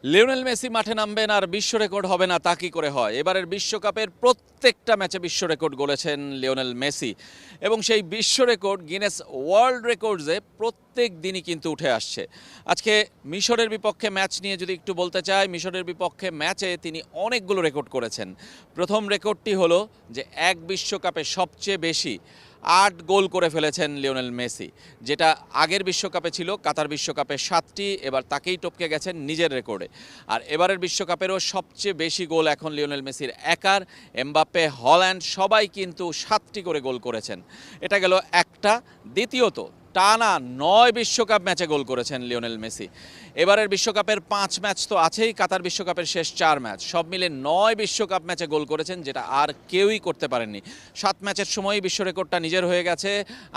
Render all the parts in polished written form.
Lionel Messi মাঠে নামবেন আর বিশ্ব রেকর্ড হবে না, তা কি করে হয়? এবারের বিশ্বকাপের প্রত্যেকটা ম্যাচে বিশ্ব রেকর্ড গড়েছেন লিওনেল মেসি এবং সেই বিশ্ব রেকর্ড গিনেস ওয়ার্ল্ড রেকর্ডসে প্রত্যেক দিনই কিন্তু উঠে আসছে। আজকে মিশরের বিপক্ষে ম্যাচ নিয়ে যদি একটু বলতে চাই, মিশরের বিপক্ষে ম্যাচে তিনি অনেকগুলো রেকর্ড করেছেন। প্রথম রেকর্ডটি হলো যে এক বিশ্বকাপে সবচেয়ে বেশি ৮ গোল করে ফেলেছেন লিওনেল মেসি, যেটা আগের বিশ্বকাপে ছিল কাতার বিশ্বকাপে ৭টি, এবার তাকেই টপকে গেছেন নিজের রেকর্ডে। আর এবারের বিশ্বকাপেরও সবচেয়ে বেশি গোল এখন লিওনেল মেসির একার। এমবাপ্পে, হল্যান্ড সবাই কিন্তু ৭টি করে গোল করেছেন। এটা গেল একটা। দ্বিতীয়ত, টানা ৯ বিশ্বকাপ ম্যাচে গোল করেছেন লিওনেল মেসি। এবারের বিশ্বকাপের ৫ ম্যাচ তো আছেই, কাতার বিশ্বকাপের শেষ ৪ ম্যাচ, সব মিলে ৯ বিশ্বকাপ ম্যাচে গোল করেছেন, যেটা আর কেউই করতে পারেননি। ৭ ম্যাচের সময়ই বিশ্ব রেকর্ডটা নিজের হয়ে গেছে,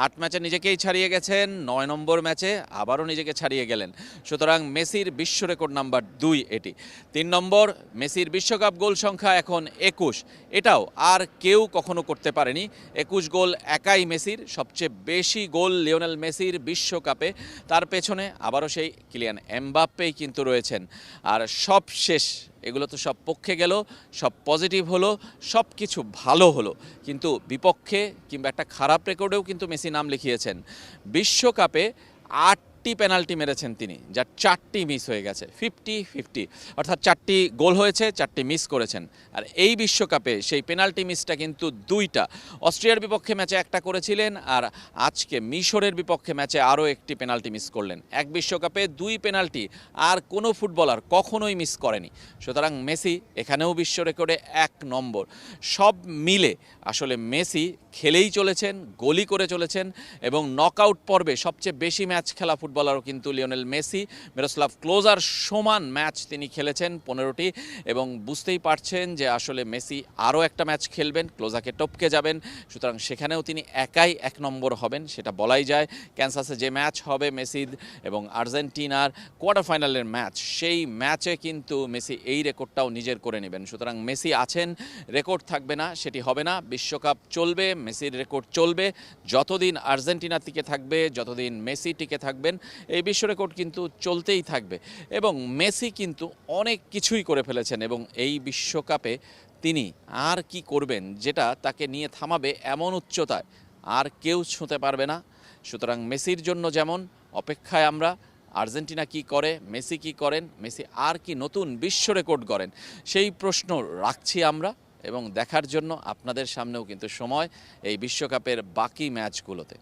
৮ ম্যাচে নিজেকেই ছাড়িয়ে গেছেন, ৯ নম্বর ম্যাচে আবারও নিজেকে ছাড়িয়ে গেলেন। সুতরাং মেসির বিশ্ব রেকর্ড নাম্বার ২ এটি। ৩ নম্বর, মেসির বিশ্বকাপ গোল সংখ্যা এখন ২১, এটাও আর কেউ কখনো করতে পারেনি। ২১ গোল একাই মেসির, সবচেয়ে বেশি গোল লিওনেল মেসির বিশ্বকাপে। তার পেছনে আবারও সেই কিলিয়ান এমবাপ্পেই কিন্তু রয়েছেন। আর সব শেষ, এগুলো তো সব পক্ষে গেল, সব পজিটিভ হলো, সব কিছু ভালো হলো, কিন্তু বিপক্ষে কিংবা একটা খারাপ রেকর্ডেও কিন্তু মেসি নাম লিখিয়েছেন। বিশ্বকাপে ৮টি পেনাল্টি মেরেছেন তিনি, যার ৪টি মিস হয়ে গেছে। 50-50, অর্থাৎ ৪টি গোল হয়েছে, ৪টি মিস করেছেন। আর এই বিশ্বকাপে সেই পেনাল্টি মিসটা কিন্তু ২টা। অস্ট্রিয়ার বিপক্ষে ম্যাচে একটা করেছিলেন, আর আজকে মিশরের বিপক্ষে ম্যাচে আরও একটি পেনাল্টি মিস করলেন। এক বিশ্বকাপে ২ পেনাল্টি আর কোনো ফুটবলার কখনোই মিস করেনি। সুতরাং মেসি এখানেও বিশ্ব রেকর্ডে ১ নম্বর। সব মিলে আসলে মেসি খেলেই চলেছেন, গোলই করে চলেছেন, এবং নকআউট পর্বে সবচেয়ে বেশি ম্যাচ খেলা ফুটবলারও কিন্তু লিওনেল মেসি। মিরোস্লাভ ক্লোজার সমান ম্যাচ তিনি খেলেছেন, ১৫টি, এবং বুঝতেই পারছেন যে আসলে মেসি আরও একটা ম্যাচ খেলবেন, ক্লোজাকে টপকে যাবেন। সুতরাং সেখানেও তিনি একাই ১ নম্বর হবেন, সেটা বলাই যায়। ক্যানসাসে যে ম্যাচ হবে মেসির এবং আর্জেন্টিনার কোয়ার্টার ফাইনালের ম্যাচ, সেই ম্যাচে কিন্তু মেসি এই রেকর্ডটাও নিজের করে নেবেন। সুতরাং মেসি আছেন, রেকর্ড থাকবে না সেটি হবে না। বিশ্বকাপ চলবে, মেসির রেকর্ড চলবে, যতদিন আর্জেন্টিনা টিকে থাকবে, যতদিন মেসি টিকে থাকবেন, এই বিশ্ব রেকর্ড কিন্তু চলতেই থাকবে। এবং মেসি কিন্তু অনেক কিছুই করে ফেলেছেন, এবং এই বিশ্বকাপে তিনি আর কি করবেন যেটা তাকে নিয়ে থামাবে এমন উচ্চতায় আর কেউ ছুঁতে পারবে না। সুতরাং মেসির জন্য যেমন অপেক্ষায় আমরা, আর্জেন্টিনা কি করে, মেসি কি করেন, মেসি আর কি নতুন বিশ্ব রেকর্ড করেন, সেই প্রশ্ন রাখছি আমরা, এবং দেখার জন্য আপনাদের সামনেও কিন্তু সময় এই বিশ্বকাপের বাকি ম্যাচগুলোতে।